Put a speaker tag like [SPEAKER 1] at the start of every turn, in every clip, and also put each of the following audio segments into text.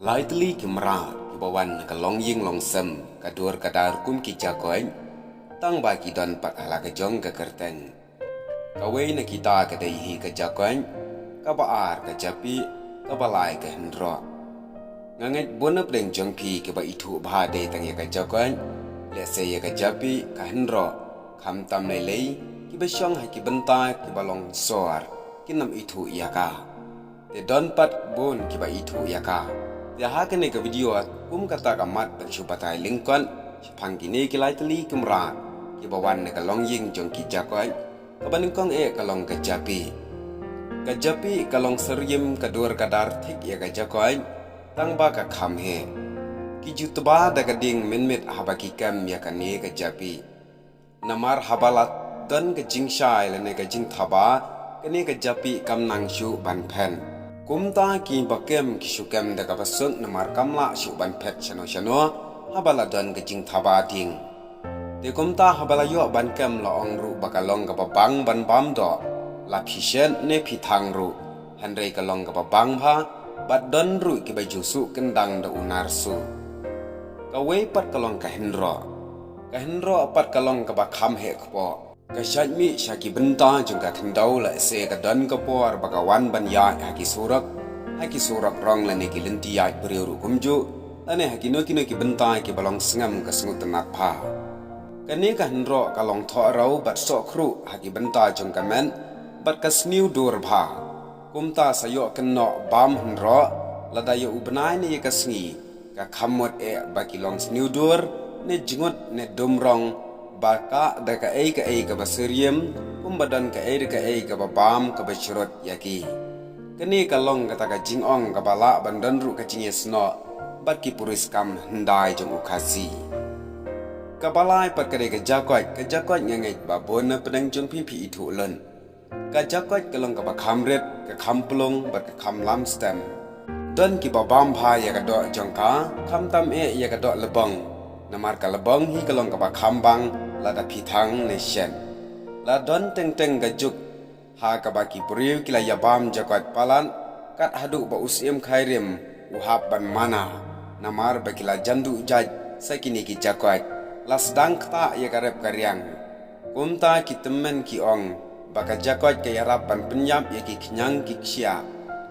[SPEAKER 1] Lightly kimra kibawan kalong ying long sem kadur kadar kum ki jagoin tang ba ki don pat hala ka jong ka kerteng kawai na kita ka dai hi ka jagoin ka baar ka japi ka balai ka hendro nganget bonap deng jong pi ke ba itu ba de tang ya ka jagoin le se ya ka japi ka hendro kham tam nei lei ki ba shong ha ki benta ki balong soar ki nam itu ya ka te don pat bon ki ba itu ya ka ya hakane ka video at kata kamat dan syupatai lingkon pang kini ki lightly kimra ki bawan ne kalong ying jong ki jakoy kabaningkong kalong kajapi kalong seryim kadur kadar thik ya ka jakoy tang ba ka kham he ki jutba da ka ding minmit habaki kam ya ka ne kajapi namar habalat dan ka jingshai le ne ka jing thaba ka ne kajapi kam nang shu ban pen kumta ki bakem ki syukam da ka basuk namar kamla syu ban pet chano habala don ke jing thaba ding de kumta habala yo ban kem la ong ru bakalong ka bang ban bam do la phishen ne phithang ru hanre ka long ka bang bha bat don ru ki ba jusu kendang da unar su ka we pat kalong ka henro pat kalong ka ba kham he khpo ka shajmi shaki benta jungka kendau la se ka don ka por bakawan ban ya haki surak rong la ne ki lenti ya beriuru kumju ane haki no ki benta ki balong sengam ka sengut tenat pha kane ka henro ka long tho rau bat so khru haki benta jungka men bat ka sniu dur bha kumta sayo kenno bam henro la da yo ubnai ne ka sngi ka khamot baki long sniu dur ne jingot ne domrong baka da ka baseryem kumbadan ka ka babam ka bashirot yaki kani ka long ka taka jingong ka bala bandan ru ka jingesno bat ki puris kam hendai jong ukasi ka balai pat ka jakoy ngangai ba bona pedang jong pipi itu len ka jakoy ka long ka ba khamret ka khamplong bat ka kham lam stem dan ki babam bha ya ka do jong ka kham tam ya ka do lebong namar ka lebong hi ka long ka ba khambang lada phithang ne shen la don teng gajuk ha ka baki puriu kila yabam jakwat palan kat hadu ba usim khairim uhab ban mana namar bakila jandu jaj sakini ki jakwat las dang ta ya karep karyang kumta ki temen ki ong baka jakwat ke yarap ban penyap ya ki knyang ki ksia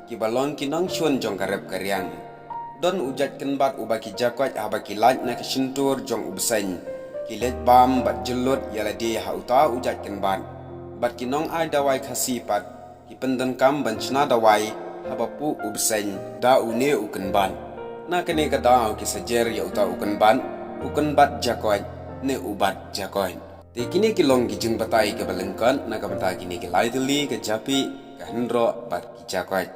[SPEAKER 1] ki balong ki nong chun jong karep karyang don ujat kenbat ubaki jakwat ha baki laj na ki sintur jong ubsain kilet bam bat jelut yala dia hauta ujat kenban bat kinong ai dawai khasi pat ki pendan kam ban chna dawai habapu ubsen da une ukenban na kene ka da ki sajer ya uta ukenban ukenbat jakoy ne ubat jakoy te kini ki long ki jing batai ke balengkan na ka bata kini ki lightly ke japi ka hendro bat ki jakoy